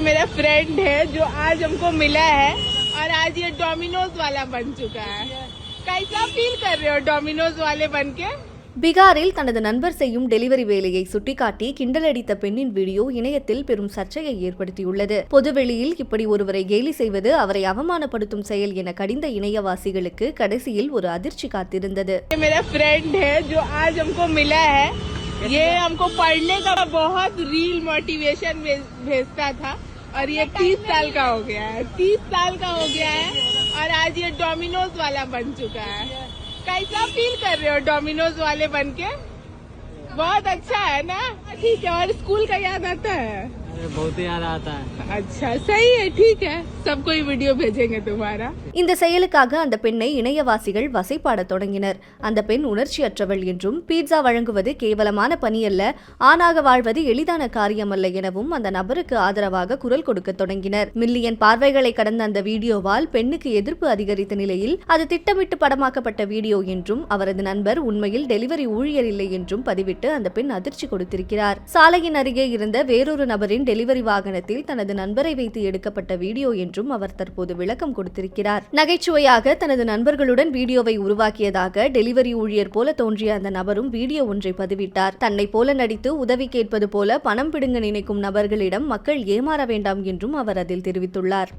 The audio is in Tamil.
मेरा फ्रेंड है जो आज हमको मिला है और आज ये डोमिनोज वाला बन चुका है। कैसा फील कर रहे हो डोमिनोज वाले बन के? பீகாரில் தனது நண்பர் செய்யும் டெலிவரி வேலையை சுட்டிக்காட்டி கிண்டலடித்த பெண்ணின் வீடியோ இணையத்தில் பெரும் சர்ச்சையை ஏற்படுத்தியுள்ளது. பொதுவெளியில் இப்படி ஒருவரை கேலி செய்வது அவரை அவமானப்படுத்தும் செயல் என கடிந்த இணையவாசிகளுக்கு கடைசியில் ஒரு அதிர்ச்சி காத்திருந்தது. मेरा फ्रेंड है जो आज हमको मिला है, ये हमको पढ़ने का बहुत रील मोटिवेशन भेजता था और ये 30 साल का हो गया है, 30 साल का हो गया है और आज ये डोमिनोज वाला बन चुका है। कैसा फील कर रहे हो डोमिनोज वाले बन के? बहुत अच्छा है ना? ठीक है। और स्कूल का याद आता है? बहुत याद आता है। अच्छा, सही है, ठीक है, सबको ही वीडियो भेजेंगे तुम्हारा। இந்த செயலுக்காக அந்த பெண்ணை இணையவாசிகள் வசைபாடத் தொடங்கினர். அந்த பெண் உணர்ச்சியற்றவள் என்றும் பீட்சா வழங்குவது கேவலமான பணி அல்ல, ஆணாக வாழ்வது எளிதான காரியமல்ல எனவும் அந்த நபருக்கு ஆதரவாக குரல் கொடுக்க தொடங்கினர். மில்லியன் பார்வைகளை கடந்த அந்த வீடியோவால் பெண்ணுக்கு எதிர்ப்பு அதிகரித்த நிலையில் அது திட்டமிட்டு படமாக்கப்பட்ட வீடியோ என்றும் அவரது நண்பர் உண்மையில் டெலிவரி ஊழியர் இல்லை என்றும் பதிவிட்டு அந்த பெண் அதிர்ச்சி கொடுத்திருக்கிறார். சாலையின் அருகே இருந்த வேறொரு நபரின் டெலிவரி வாகனத்தில் தனது நண்பரை வைத்து எடுக்கப்பட்ட வீடியோ என்றும் அவர் தற்போது விளக்கம் கொடுத்திருக்கிறார். நகைச்சுவையாக தனது நண்பர்களுடன் வீடியோவை உருவாக்கியதாக டெலிவரி ஊழியர் போல தோன்றிய அந்த நபரும் வீடியோ ஒன்றை பதிவிட்டார். தன்னை போல நடித்து உதவி கேட்பது போல பணம் பிடுங்க நினைக்கும் நபர்களிடம் மக்கள் ஏமாற வேண்டாம் என்றும் அவர் அதில் தெரிவித்துள்ளார்.